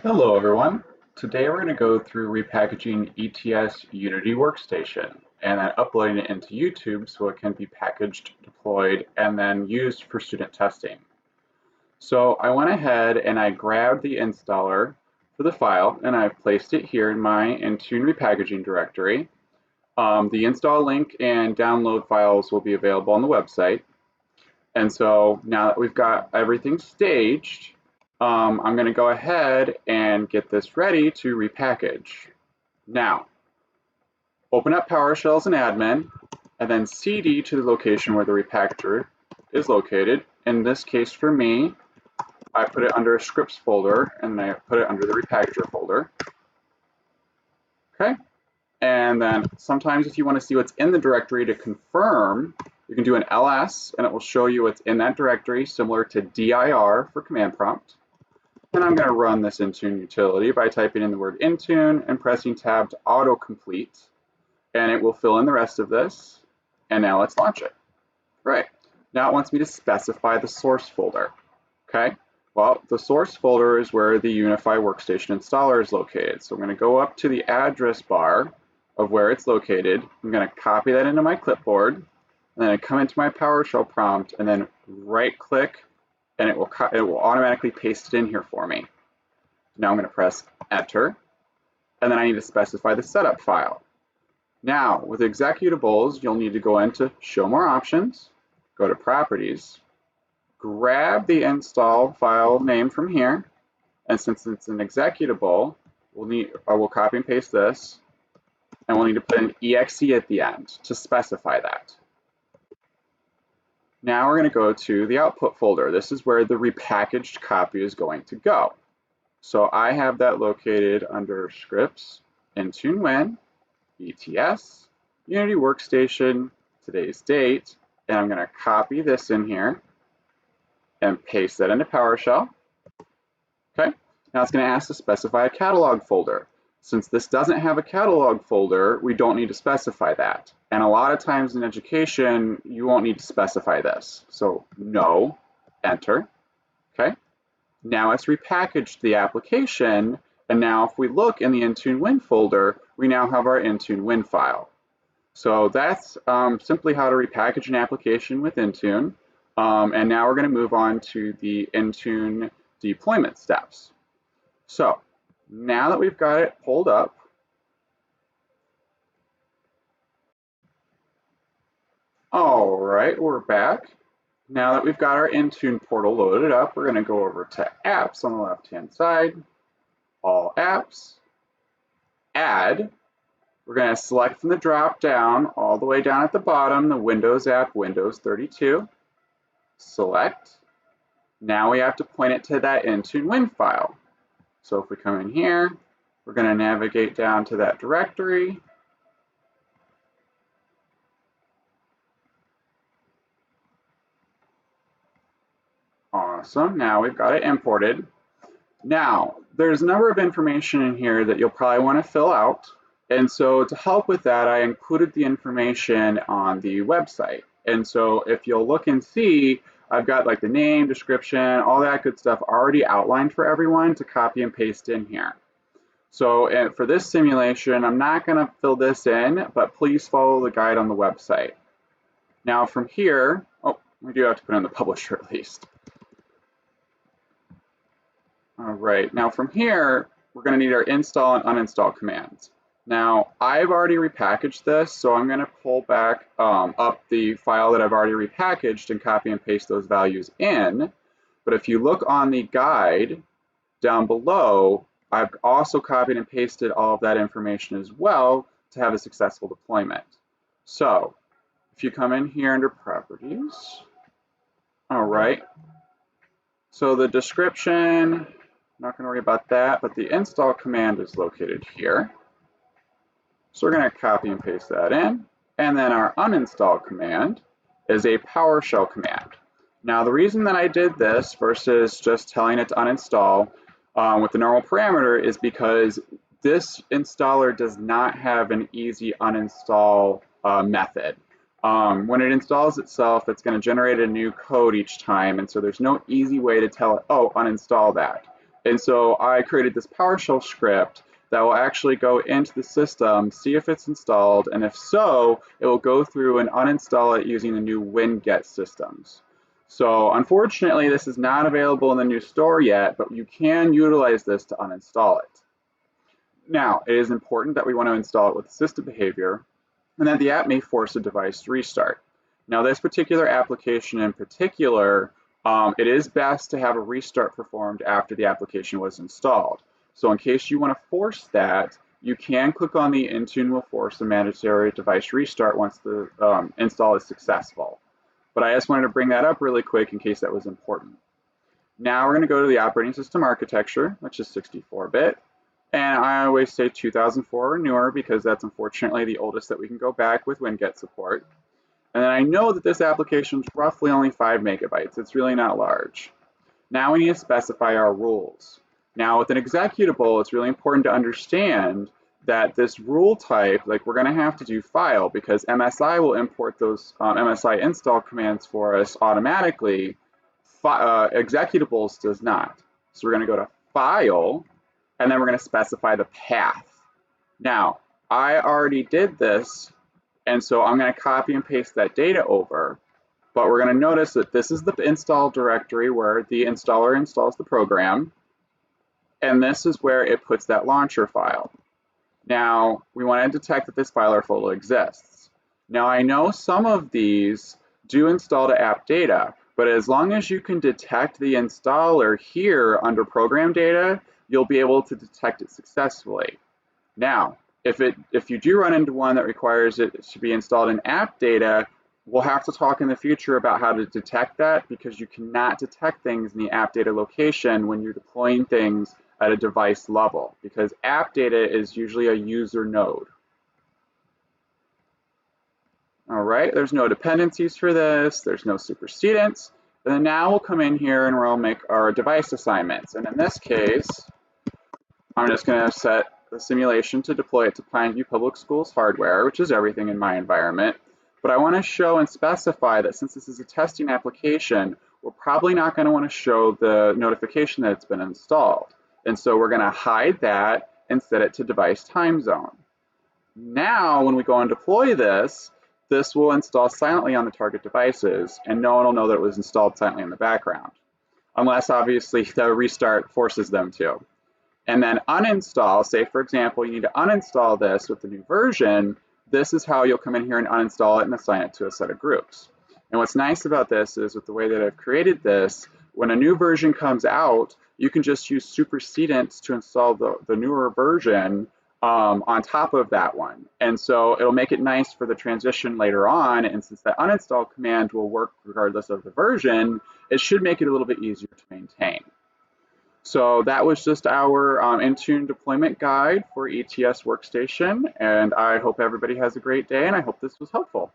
Hello everyone. Today we're going to go through repackaging ETS Unity Workstation and then uploading it into YouTube so it can be packaged, deployed, and then used for student testing. So I went ahead and I grabbed the installer for the file and I've placed it here in my Intune repackaging directory. The install link and download files will be available on the website. And so now that we've got everything staged, I'm going to go ahead and get this ready to repackage. Now, open up PowerShell as an admin, and then CD to the location where the repackager is located. In this case for me, I put it under a scripts folder, and I put it under the repackager folder. Okay, and then sometimes if you want to see what's in the directory to confirm, you can do an ls, and it will show you what's in that directory, similar to dir for command prompt. And I'm going to run this Intune utility by typing in the word Intune and pressing tab to autocomplete. And it will fill in the rest of this. And now let's launch it. Right. Now it wants me to specify the source folder. Okay. Well, the source folder is where the Unify Workstation installer is located. So I'm going to go up to the address bar of where it's located. I'm going to copy that into my clipboard. And then I come into my PowerShell prompt and then right click, and it will automatically paste it in here for me. Now I'm going to press enter, and then I need to specify the setup file. Now with executables, you'll need to go into show more options, go to properties, grab the install file name from here, and since it's an executable, we'll copy and paste this, and we'll need to put an exe at the end to specify that. Now we're going to go to the output folder. This is where the repackaged copy is going to go. So I have that located under scripts, Intune Win, ETS, Unity Workstation, today's date, and I'm going to copy this in here and paste that into PowerShell. Okay, now it's going to ask to specify a catalog folder. Since this doesn't have a catalog folder, we don't need to specify that. And a lot of times in education, you won't need to specify this. So no, enter. Okay. Now it's repackaged the application. And now if we look in the Intune Win folder, we now have our Intune Win file. So that's simply how to repackage an application with Intune. And now we're going to move on to the Intune deployment steps. So now that we've got it pulled up, all right, we're back. Now that we've got our Intune portal loaded up, we're going to go over to Apps on the left-hand side, All Apps, Add. We're going to select from the drop-down all the way down at the bottom the Windows app, Windows 32. Select. Now we have to point it to that Intune Win file. So if we come in here, we're going to navigate down to that directory. Awesome, now we've got it imported. Now, there's a number of information in here that you'll probably want to fill out. And so to help with that, I included the information on the website. And so if you'll look and see, I've got like the name, description, all that good stuff already outlined for everyone to copy and paste in here. So for this simulation, I'm not going to fill this in, but please follow the guide on the website. Now from here, oh, we do have to put in the publisher at least. All right, now from here, we're going to need our install and uninstall commands. Now, I've already repackaged this, so I'm going to pull back up the file that I've already repackaged and copy and paste those values in. But if you look on the guide down below, I've also copied and pasted all of that information as well to have a successful deployment. So, if you come in here under Properties, all right, so the description, I'm not going to worry about that, but the install command is located here. So we're going to copy and paste that in. And then our uninstall command is a PowerShell command. Now the reason that I did this versus just telling it to uninstall with the normal parameter is because this installer does not have an easy uninstall method. When it installs itself, it's going to generate a new code each time, and so there's no easy way to tell it, oh, uninstall that. And so I created this PowerShell script that will actually go into the system, see if it's installed, and if so, it will go through and uninstall it using the new winget systems. So unfortunately, this is not available in the new store yet, but you can utilize this to uninstall it. Now, it is important that we want to install it with system behavior, and that the app may force a device to restart. Now, this particular application in particular, it is best to have a restart performed after the application was installed. So in case you want to force that, you can click on the Intune will force a mandatory device restart once the install is successful. But I just wanted to bring that up really quick in case that was important. Now we're going to go to the operating system architecture, which is 64-bit. And I always say 2004 or newer because that's unfortunately the oldest that we can go back with winget support. And then I know that this application is roughly only 5 megabytes. It's really not large. Now we need to specify our rules. Now with an executable, it's really important to understand that this rule type, like we're going to have to do file because MSI will import those MSI install commands for us automatically. Executables does not. So we're going to go to file, and then we're going to specify the path. Now, I already did this, and so I'm going to copy and paste that data over, but we're going to notice that this is the install directory where the installer installs the program, and this is where it puts that launcher file. Now, we want to detect that this file or folder exists. Now, I know some of these do install to app data, but as long as you can detect the installer here under program data, you'll be able to detect it successfully. Now, if you do run into one that requires it to be installed in app data, we'll have to talk in the future about how to detect that because you cannot detect things in the app data location when you're deploying things at a device level because app data is usually a user node. All right, there's no dependencies for this, there's no supersedence. And then now we'll come in here and we'll make our device assignments. And in this case, I'm just going to set the simulation to deploy it to Pine View Public Schools hardware, which is everything in my environment. But I want to show and specify that since this is a testing application, we're probably not going to want to show the notification that it's been installed. And so we're going to hide that and set it to device time zone. Now, when we go and deploy this, this will install silently on the target devices, and no one will know that it was installed silently in the background, unless obviously the restart forces them to. And then uninstall, say for example, you need to uninstall this with the new version, this is how you'll come in here and uninstall it and assign it to a set of groups. And what's nice about this is with the way that I've created this, when a new version comes out, you can just use supersedence to install the newer version on top of that one. And so it'll make it nice for the transition later on, and since that uninstall command will work regardless of the version, it should make it a little bit easier to maintain. So that was just our Intune deployment guide for ETS Workstation, and I hope everybody has a great day, and I hope this was helpful.